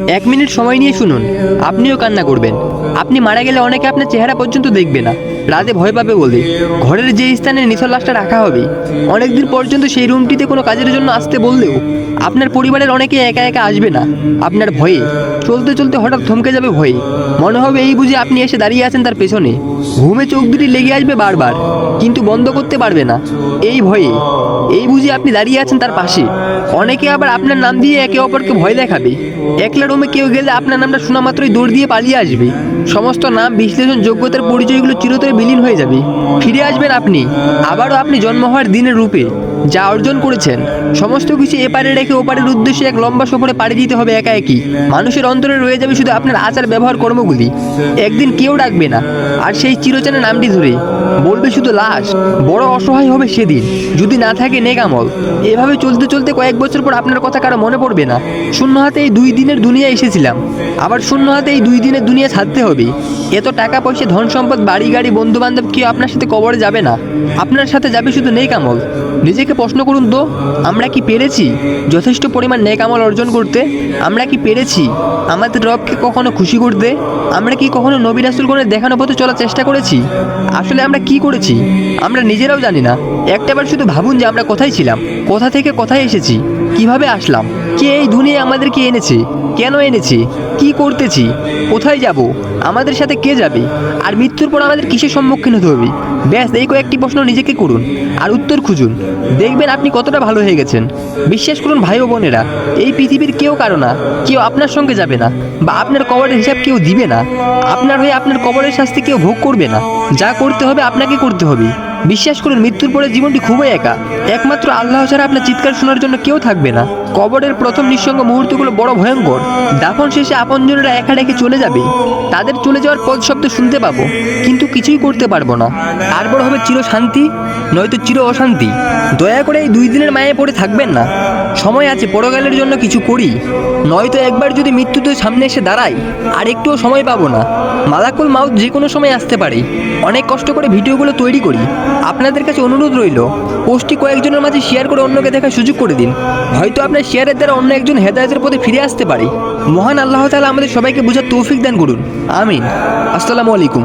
1 minute সময় নিয়ে শুনুন, আপনিও কান্না করবেন। আপনি মারা গেলে অনেকে আপনার চেহারা পর্যন্ত দেখবে না, রাতে ভয় পাবে বলে। ঘরের যে স্থানে নিথর লাশটা রাখা হবে, অনেকদিন পর্যন্ত সেই রুমটিতে কোনো কাজের জন্য আসতে বললেও আপনার পরিবারের অনেকে একা একা আসবে না আপনার ভয়ে। চলতে চলতে হঠাৎ থমকে যাবে ভয়ে, মনে হবে এই বুঝে আপনি এসে দাঁড়িয়ে আছেন তার পেছনে। ঘুমে চোখ দুটি লেগে আসবে বারবার, কিন্তু বন্ধ করতে পারবে না এই ভয়ে। এই বুঝে আপনি দাঁড়িয়ে আছেন তার পাশে। অনেকে আবার আপনার নাম দিয়ে একে অপরকে ভয় দেখাবে। একলা রুমে কেউ গেলে আপনার নামটা শোনা মাত্রই দৌড় দিয়ে পালিয়ে আসবে। সমস্ত নাম, বিশ্লেষণ, যোগ্যতার পরিচয়গুলো চিরতরে বিলীন হয়ে যাবে। ফিরে আসবেন আপনি, আবারও আপনি জন্ম হওয়ার দিনের রূপে। যা অর্জন করেছেন সমস্ত কিছু এপারে রেখে ওপারের উদ্দেশ্যে এক লম্বা সফরে পাড়ি দিতে হবে একা একই। মানুষের অন্তরে রয়ে যাবে শুধু আপনার আচার ব্যবহার কর্মগুলি। একদিন কেউ ডাকবে না আর সেই চিরচেনা নামটি ধরে, বলবে শুধু লাশ। বড় অসহায় হবে সেদিন যদি না থাকে নেক আমল। এভাবে চলতে চলতে কয়েক বছর পর আপনার কথা কারো মনে পড়বে না। শূন্য হাতে এই 2 দিনের দুনিয়া এসেছিলাম, আবার শূন্য হাতে এই 2 দিনের দুনিয়া ছাড়তে হবে। এত টাকা পয়সা, ধন সম্পদ, বাড়ি গাড়ি, বন্ধু বান্ধব কেউ আপনার সাথে কবরে যাবে না। আপনার সাথে যাবে শুধু নেক আমল। নিজেকে প্রশ্ন করুন তো, আমরা কি পেরেছি যথেষ্ট পরিমাণ নেক আমল অর্জন করতে? আমরা কি পেরেছি আমাদের রবকে কখনো খুশি করতে? আমরা কি কখনো নবী রাসূলগণের দেখানো পথে চলার চেষ্টা করেছি? আসলে আমরা কি করেছি আমরা নিজেরাও জানি না। একটাবার শুধু ভাবুন যে আমরা কোথায় ছিলাম, কোথা থেকে কোথায় এসেছি, কিভাবে আসলাম, কে এই দুনিয়ায় আমাদেরকে এনেছে, কেন এনেছে, কি করতেছি, কোথায় যাব, আমাদের সাথে কে যাবে, আর মৃত্যুর পর আমাদের কিসের সম্মুখীন হতে হবে। ব্যাস এই কয়েকটি প্রশ্ন নিজেকে করুন আর উত্তর খুঁজুন। দেখবেন আপনি কতটা ভালো হয়ে গেছেন। বিশ্বাস করুন ভাই ও বোনেরা, এই পৃথিবীর কেউ কারো না, কেউ আপনার সঙ্গে যাবে না, বা আপনার কবরের হিসাব কেউ দিবে না। আপনার হয়ে আপনার কবরের শাস্তি কেউ ভোগ করবে না। যা করতে হবে আপনাকে করতে হবে। বিশ্বাস করুন মৃত্যুর পরে জীবনটি খুবই একা। একমাত্র আল্লাহ ছাড়া আপনার চিৎকার শোনার জন্য কেউ থাকবে না। কবরের প্রথম নিঃসঙ্গ মুহূর্তগুলো বড় ভয়ঙ্কর। দাফন শেষে আপনজনেরা একা রেখে চলে যাবে। তাদের চলে যাওয়ার পদ শব্দ শুনতে পাবো, কিন্তু কিছুই করতে পারবো না। আর বড় হবে চির শান্তি, নয়তো চির অশান্তি। দয়া করে এই 2 দিনের মায়ে পড়ে থাকবেন না। সময় আছে, পরকালের জন্য কিছু করি, নয়তো একবার যদি মৃত্যুতে সামনে এসে দাঁড়াই আর একটুও সময় পাবো না। মালাকুল মাউত যে কোনো সময় আসতে পারে। অনেক কষ্ট করে ভিডিওগুলো তৈরি করি। আপনাদের কাছে অনুরোধ রইল, পোস্টটি কয়েকজনের মাঝে শেয়ার করে অন্যকে দেখার সুযোগ করে দিন। হয়তো আপনার শেয়ারের দ্বারা অন্য একজন হেদায়েতের পথে ফিরে আসতে পারে। মহান আল্লাহ তাআলা আমাদের সবাইকে বোঝার তৌফিক দান করুন। আমিন। আসসালামু আলাইকুম।